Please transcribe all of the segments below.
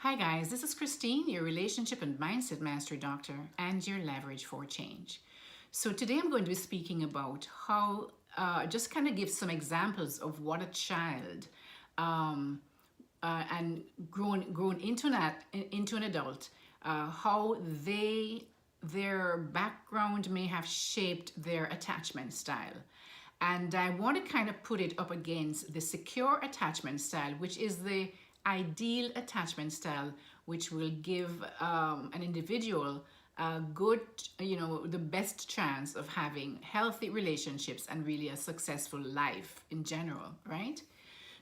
Hi guys, this is Christine, your relationship and mindset master doctor and your leverage for change. So today I'm going to be speaking about how, just kind of give some examples of what a child and grown into an adult, how their background may have shaped their attachment style. And I want to kind of put it up against the secure attachment style, which is the ideal attachment style, which will give an individual a good, the best chance of having healthy relationships and really a successful life in general, right?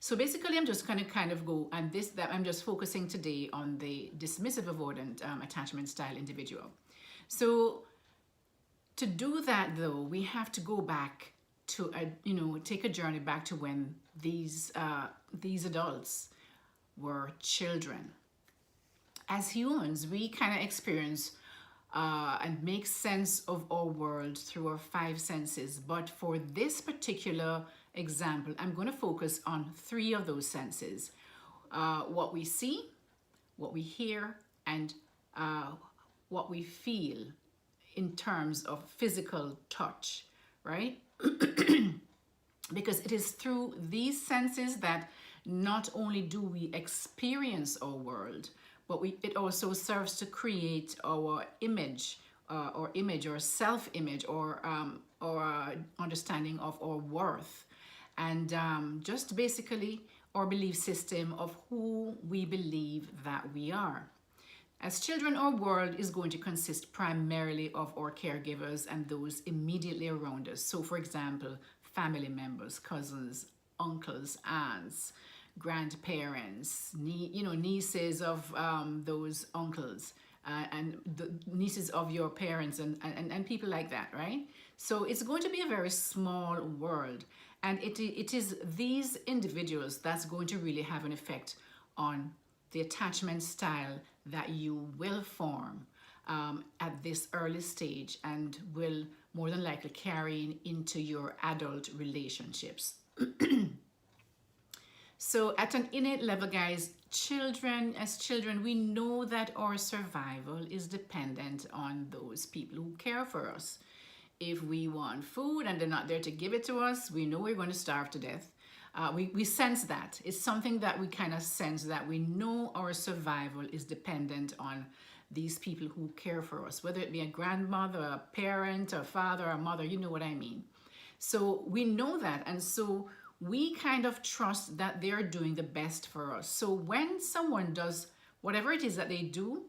So basically, I'm just going to kind of go, and that I'm just focusing today on the dismissive avoidant attachment style individual. So to do that, though, we have to go back to take a journey back to when these adults were children. As humans, we kind of experience and make sense of our world through our five senses. But for this particular example, I'm going to focus on three of those senses: what we see, what we hear, and what we feel in terms of physical touch, right? Because it is through these senses that not only do we experience our world, but it also serves to create our image, or self-image, or understanding of our worth, and just basically our belief system of who we believe that we are. As children, our world is going to consist primarily of our caregivers and those immediately around us. So, for example, family members, cousins, uncles, aunts, grandparents, nieces of those uncles, and the nieces of your parents, and people like that, right? So it's going to be a very small world, and it is these individuals that's going to really have an effect on the attachment style that you will form at this early stage, and will more than likely carry into your adult relationships. So at an innate level, guys, as children, we know that our survival is dependent on those people who care for us. If we want food and they're not there to give it to us, we know we're going to starve to death. We sense that. It's something that we kind of sense, that we know our survival is dependent on these people who care for us, whether it be a grandmother, a parent, a father, a mother, you know what I mean. So we know that, and so we kind of trust that they're doing the best for us. So when someone does whatever it is that they do,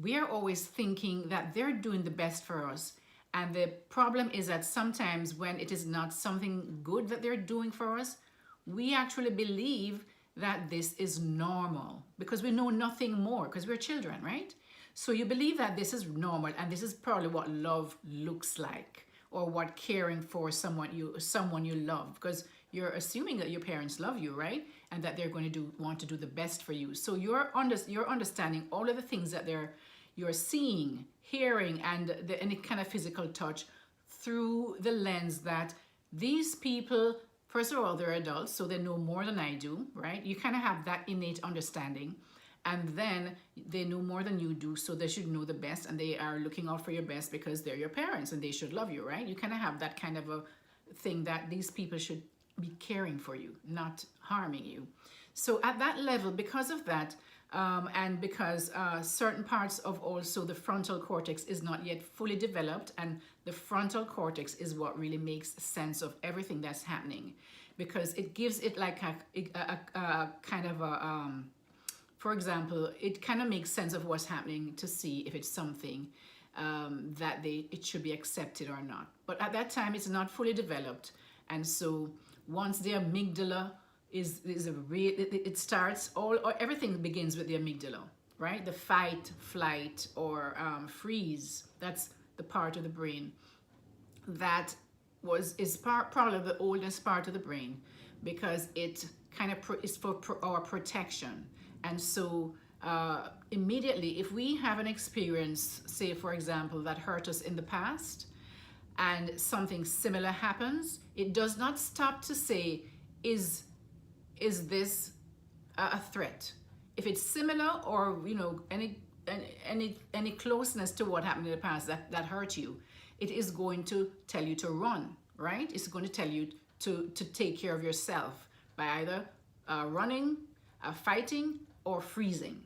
we are always thinking that they're doing the best for us. And the problem is that sometimes when it is not something good that they're doing for us, we actually believe that this is normal because we know nothing more, because we're children, right? So you believe that this is normal, and this is probably what love looks like, or what caring for someone you love, because you're assuming that your parents love you, right? And that they're going to want to do the best for you. So you're understanding all of the things that you're seeing, hearing, and any kind of physical touch through the lens that these people, first of all, they're adults, so they know more than I do, right? You kind of have that innate understanding. And then they know more than you do, so they should know the best, and they are looking out for your best because they're your parents and they should love you, right? You kind of have that kind of a thing that these people should be caring for you, not harming you. So at that level, because of that, and because certain parts of also the frontal cortex is not yet fully developed, and the frontal cortex is what really makes sense of everything that's happening, because it gives it like a kind of a for example, it kind of makes sense of what's happening to see if it's something that it should be accepted or not. But at that time, it's not fully developed, and so once the amygdala it starts, everything begins with the amygdala, right? The fight, flight, or freeze. That's the part of the brain that is probably the oldest part of the brain, because it kind of is for our protection. And so immediately, if we have an experience, say for example, that hurt us in the past, and something similar happens, it does not stop to say, is this a threat? if it's similar, or any closeness to what happened in the past that hurt you, it is going to tell you to run, right? It's going to tell you to take care of yourself by either running, fighting, or freezing,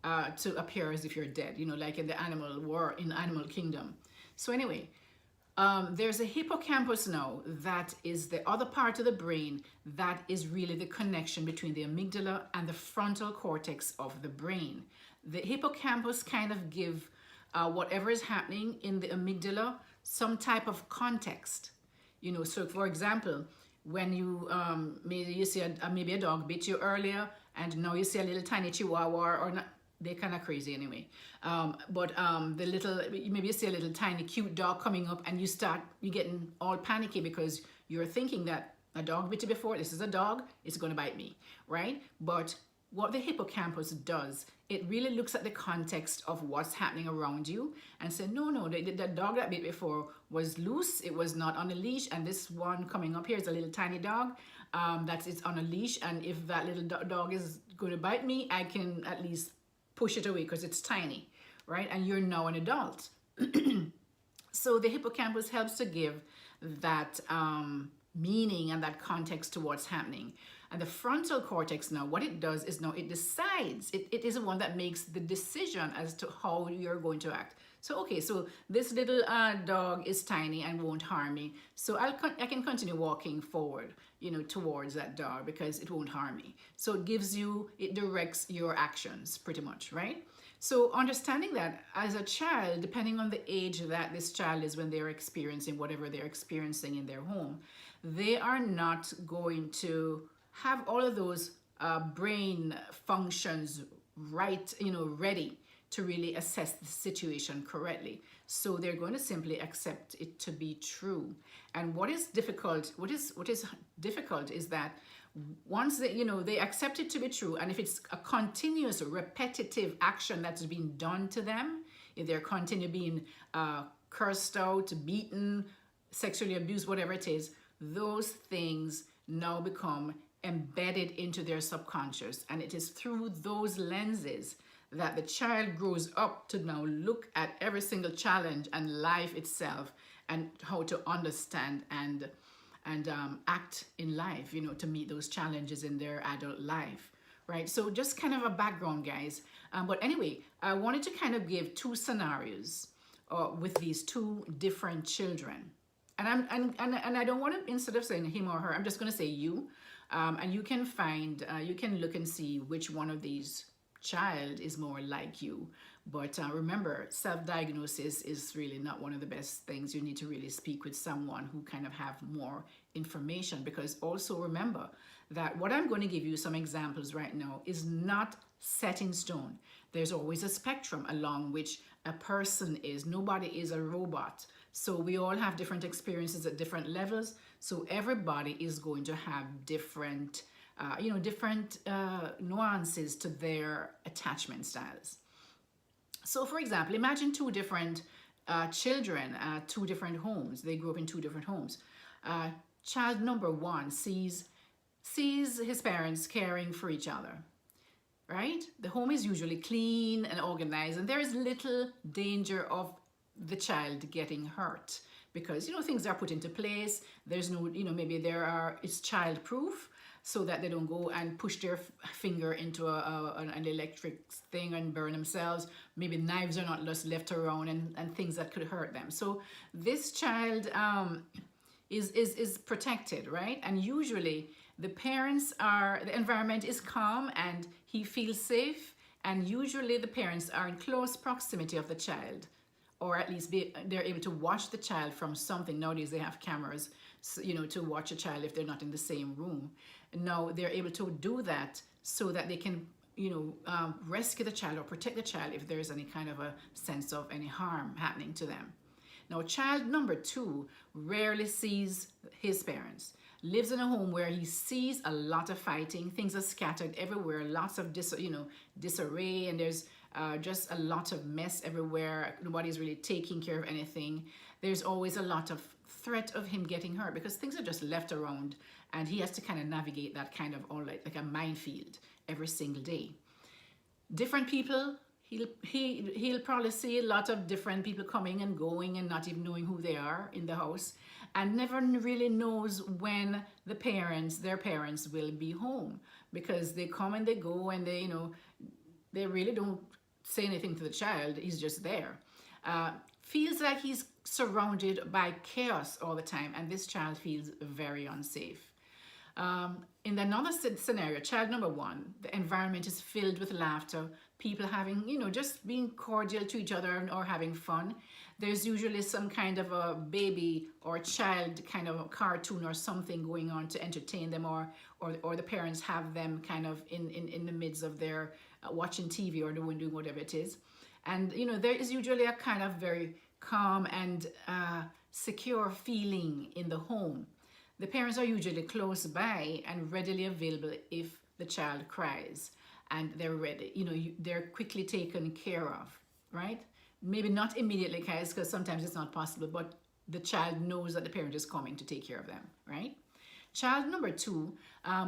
to appear as if you're dead, like in the animal war, in animal kingdom. So anyway, there's a hippocampus now, that is the other part of the brain that is really the connection between the amygdala and the frontal cortex of the brain. The hippocampus kind of give whatever is happening in the amygdala some type of context. So for example, when you maybe you see maybe a dog bit you earlier, and now you see a little tiny chihuahua, or not, they're kind of crazy anyway. But maybe you see a little tiny cute dog coming up, and you're getting all panicky because you're thinking that a dog bit you before, this is a dog, it's going to bite me, right? But what the hippocampus does, it really looks at the context of what's happening around you and say, no, the dog that bit before was loose, it was not on a leash, and this one coming up here is a little tiny dog it's on a leash, and if that little dog is going to bite me, I can at least push it away because it's tiny, right? And you're now an adult. So the hippocampus helps to give that meaning and that context to what's happening. And the frontal cortex now, what it does is now it decides, it is the one that makes the decision as to how you're going to act. So, okay, so this little dog is tiny and won't harm me. So I can continue walking forward, towards that dog because it won't harm me. So it directs your actions pretty much, right? So understanding that as a child, depending on the age that this child is when they're experiencing whatever they're experiencing in their home, they are not going to have all of those brain functions right, ready to really assess the situation correctly. So they're going to simply accept it to be true. And what is difficult is that once they accept it to be true, and if it's a continuous repetitive action that's being done to them, if they're continually being cursed out, beaten, sexually abused, whatever it is, those things now become embedded into their subconscious. And it is through those lenses that the child grows up to now look at every single challenge and life itself, and how to understand and act in life, to meet those challenges in their adult life, right? So just kind of a background, guys. But anyway, I wanted to kind of give two scenarios with these two different children. And I don't want to, instead of saying him or her, I'm just going to say you. And you can you can look and see which one of these child is more like you. But remember, self-diagnosis is really not one of the best things. You need to really speak with someone who kind of have more information, because also remember that what I'm going to give you some examples right now is not set in stone. There's always a spectrum along which a person is. Nobody is a robot. So we all have different experiences at different levels. So everybody is going to have different nuances to their attachment styles. So for example, imagine two different children, two different homes. They grew up in two different homes. Child number one sees his parents caring for each other, right? The home is usually clean and organized, and there is little danger of the child getting hurt because, things are put into place. There's no, maybe it's child proof, so that they don't go and push their finger into an electric thing and burn themselves. Maybe knives are not just left around and things that could hurt them. So this child is protected, right? And usually the environment is calm and he feels safe. And usually the parents are in close proximity of the child, or at least they're able to watch the child from something. Nowadays they have cameras, to watch a child if they're not in the same room. Now they're able to do that so that they can, rescue the child or protect the child if there's any kind of a sense of any harm happening to them. Now, child number two rarely sees his parents, lives in a home where he sees a lot of fighting, things are scattered everywhere, lots of disarray, and there's just a lot of mess everywhere. Nobody's really taking care of anything. There's always a lot of threat of him getting hurt because things are just left around, and he has to kind of navigate that kind of all like a minefield every single day. Different people, he'll probably see a lot of different people coming and going and not even knowing who they are in the house, and never really knows when their parents will be home, because they come and they go, and they really don't say anything to the child. He's just there. Feels like he's surrounded by chaos all the time, and this child feels very unsafe. In another scenario, child number one, the environment is filled with laughter, people having, just being cordial to each other or having fun. There's usually some kind of a baby or child kind of a cartoon or something going on to entertain them, or the parents have them kind of in the midst of their watching TV or doing whatever it is. And, there is usually a kind of very calm and secure feeling in the home. The parents are usually close by and readily available if the child cries, and they're ready. They're quickly taken care of, right? Maybe not immediately, guys, because sometimes it's not possible, but the child knows that the parent is coming to take care of them, right? Child number two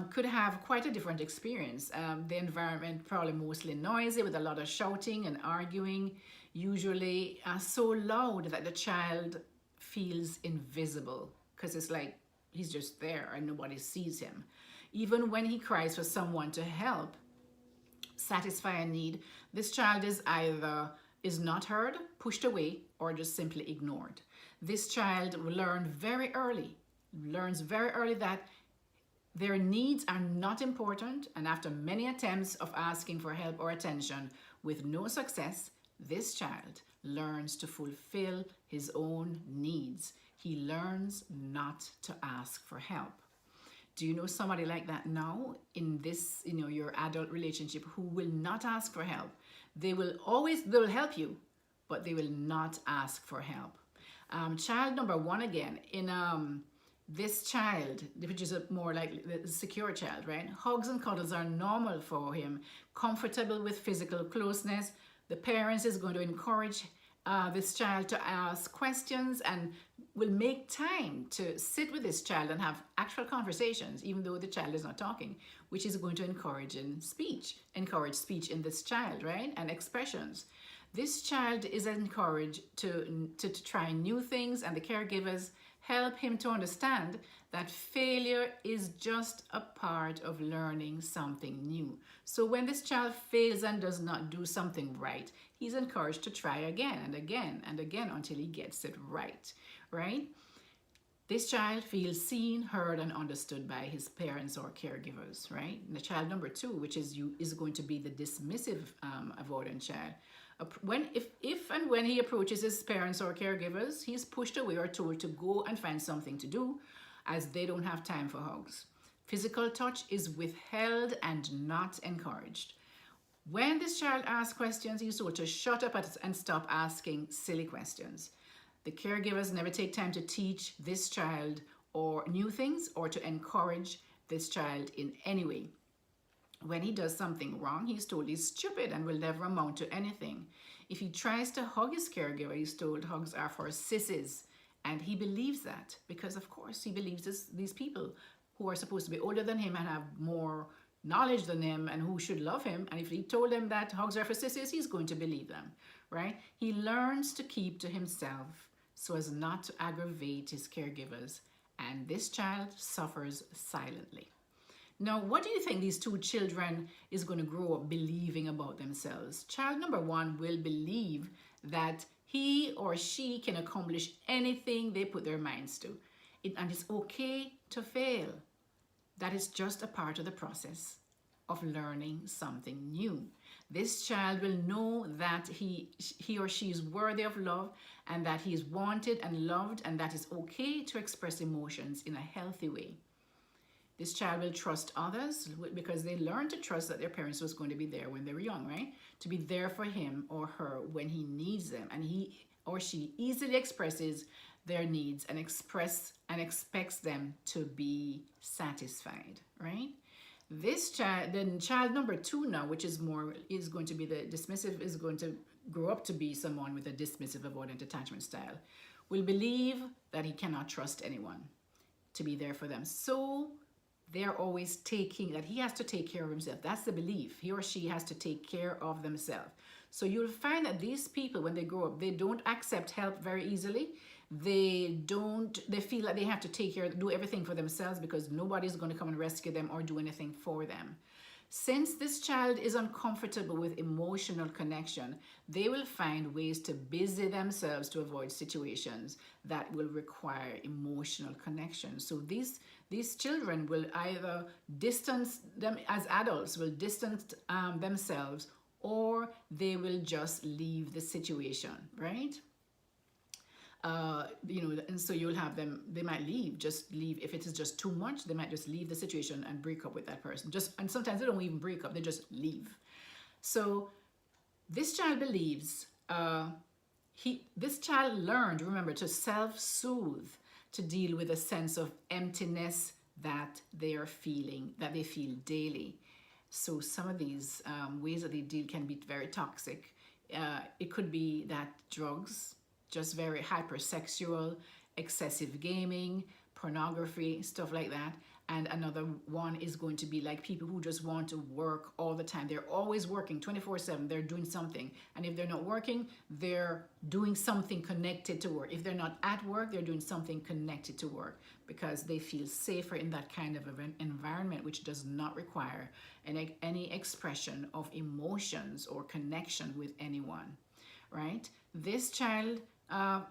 could have quite a different experience. The environment probably mostly noisy with a lot of shouting and arguing, usually so loud that the child feels invisible, because it's like he's just there and nobody sees him. Even when he cries for someone to help satisfy a need, this child is not heard, pushed away, or just simply ignored. This child learns very early that their needs are not important, and after many attempts of asking for help or attention with no success, this child learns to fulfill his own needs. He learns not to ask for help. Do you know somebody like that now in this, your adult relationship, who will not ask for help? They'll help you, but they will not ask for help. Child number one again, in this child, which is more like the secure child, right? Hugs and cuddles are normal for him, comfortable with physical closeness. The parents is going to encourage this child to ask questions and will make time to sit with this child and have actual conversations, even though the child is not talking, which is going to encourage speech in this child, right? And expressions. This child is encouraged to try new things, and the caregivers help him to understand that failure is just a part of learning something new. So when this child fails and does not do something right, he's encouraged to try again and again and again until he gets it right, right? This child feels seen, heard, and understood by his parents or caregivers, right? And the child number two, which is going to be the dismissive avoidant child. If and when he approaches his parents or caregivers, he's pushed away or told to go and find something to do, as they don't have time for hugs. Physical touch is withheld and not encouraged. When this child asks questions, he's told to shut up and stop asking silly questions. The caregivers never take time to teach this child or new things or to encourage this child in any way. When he does something wrong, he's told he's stupid and will never amount to anything. If he tries to hug his caregiver, he's told hugs are for sissies. And he believes that because, of course, he believes these people who are supposed to be older than him and have more knowledge than him and who should love him. And if he told them that hugs are for sissies, he's going to believe them, right? He learns to keep to himself so as not to aggravate his caregivers. And this child suffers silently. Now, what do you think these two children is going to grow up believing about themselves? Child number one will believe that he or she can accomplish anything they put their minds to. And it's okay to fail. That is just a part of the process of learning something new. This child will know that he or she is worthy of love, and that he is wanted and loved, and that it's okay to express emotions in a healthy way. This child will trust others because they learn to trust that their parents was going to be there when they were young, right? To be there for him or her when he needs them. And he or she easily expresses their needs and expects them to be satisfied, right? This child, then child number two now, which is going to be the dismissive, is going to grow up to be someone with a dismissive avoidant attachment style, will believe that he cannot trust anyone to be there for them. So they're always taking, that he has to take care of himself. That's the belief. He or she has to take care of themselves. So you'll find that these people, when they grow up, they don't accept help very easily. They feel like they have to do everything for themselves because nobody's going to come and rescue them or do anything for them. Since this child is uncomfortable with emotional connection, they will find ways to busy themselves to avoid situations that will require emotional connection. So these children will either distance them, as adults will distance themselves, or they will just leave the situation, right? And so you'll have them, they might just leave. If it is just too much, they might just leave the situation and break up with that person. And sometimes they don't even break up, they just leave. So this child believes, this child learned, remember, to self-soothe, to deal with a sense of emptiness that they feel daily. So some of these ways that they deal can be very toxic. It could be that drugs, just very hypersexual, excessive gaming, pornography, stuff like that. And another one is going to be like people who just want to work all the time. They're always working 24/7. They're doing something. And if they're not working, they're doing something connected to work. If they're not at work, they're doing something connected to work because they feel safer in that kind of an environment, which does not require any expression of emotions or connection with anyone, right? This child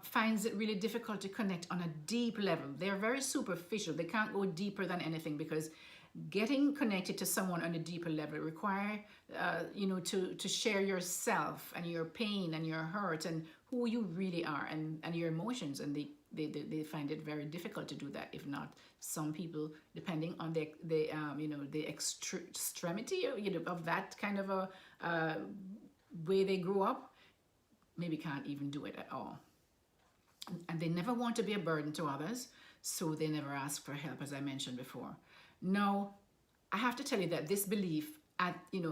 finds it really difficult to connect on a deep level. They're very superficial. They can't go deeper than anything because getting connected to someone on a deeper level require to share yourself and your pain and your hurt and who you really are and your emotions, and they find it very difficult to do that. If not, some people, depending on the extremity of that kind of a way they grew up, maybe can't even do it at all. And they never want to be a burden to others, so they never ask for help, as I mentioned before. Now, I have to tell you that this belief,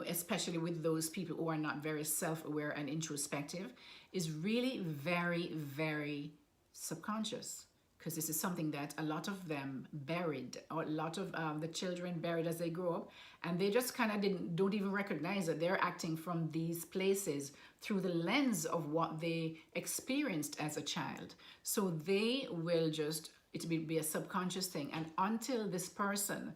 especially with those people who are not very self-aware and introspective, is really very, very subconscious, because this is something that a lot of them buried, or a lot of the children buried as they grow up, and they just kind of don't even recognize that they're acting from these places through the lens of what they experienced as a child. So they will it will be a subconscious thing, and until this person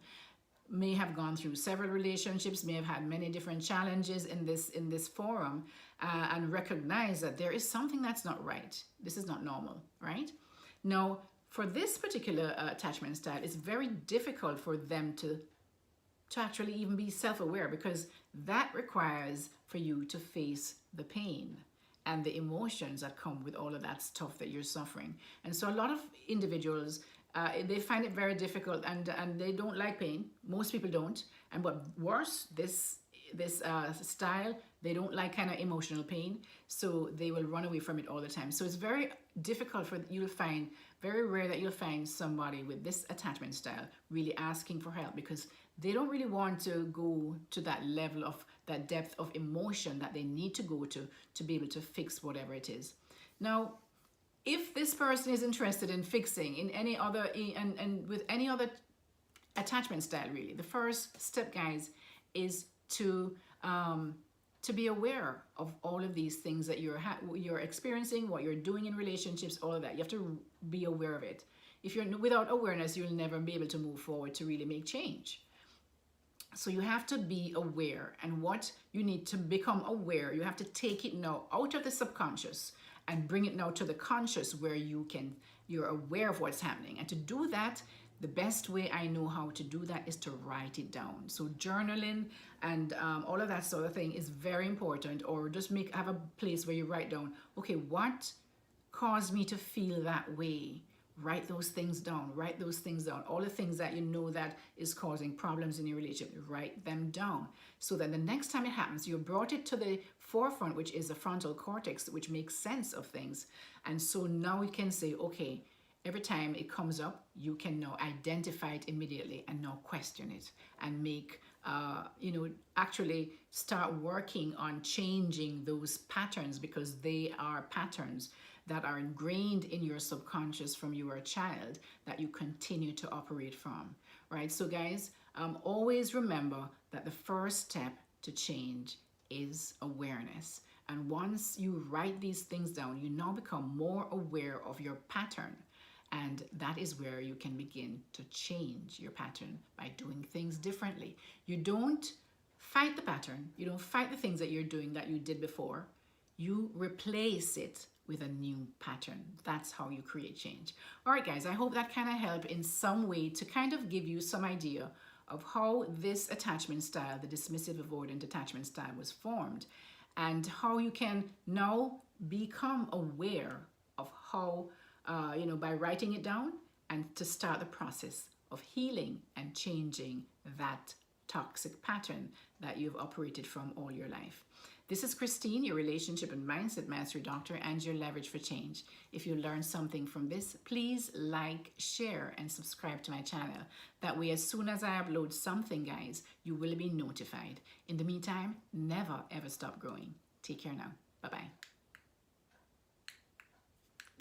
may have gone through several relationships, may have had many different challenges in this forum, and recognize that there is something that's not right. This is not normal, right? Now, for this particular attachment style, it's very difficult for them to actually even be self-aware, because that requires for you to face the pain and the emotions that come with all of that stuff that you're suffering. And so a lot of individuals, they find it very difficult, and they don't like pain. Most people don't. And what worse, this style, they don't like kind of emotional pain, so they will run away from it all the time. So it's very difficult very rare that you'll find somebody with this attachment style really asking for help, because they don't really want to go to that level of that depth of emotion that they need to go to be able to fix whatever it is. Now, if this person is interested in fixing in any other and with any other attachment style, really, the first step, guys, is to be aware of all of these things that you're experiencing, what you're doing in relationships, all of that. You have to be aware of it. If you're without awareness, you'll never be able to move forward to really make change. So you have to be aware, and what you need to become aware, you have to take it now out of the subconscious and bring it now to the conscious, where you're aware of what's happening. And to do that, the best way I know how to do that is to write it down. So journaling and all of that sort of thing is very important. Or just have a place where you write down, okay, what caused me to feel that way? Write those things down. Write those things down. All the things that you know that is causing problems in your relationship, write them down. So that the next time it happens, you brought it to the forefront, which is the frontal cortex, which makes sense of things. And so now we can say, okay, every time it comes up, you can now identify it immediately and now question it and make, actually start working on changing those patterns, because they are patterns that are ingrained in your subconscious from you were a child that you continue to operate from, right? So guys, Always remember that the first step to change is awareness. And once you write these things down, you now become more aware of your pattern. And that is where you can begin to change your pattern by doing things differently. You don't fight the pattern. You don't fight the things that you're doing that you did before. You replace it with a new pattern. That's how you create change. All right, guys, I hope that kind of helped in some way to kind of give you some idea of how this attachment style, the dismissive avoidant attachment style, was formed, and how you can now become aware of how, by writing it down, and to start the process of healing and changing that toxic pattern that you've operated from all your life. This is Christine, your relationship and mindset mastery doctor and your leverage for change. If you learned something from this, please like, share, and subscribe to my channel. That way, as soon as I upload something, guys, you will be notified. In the meantime, never ever stop growing. Take care now. Bye-bye.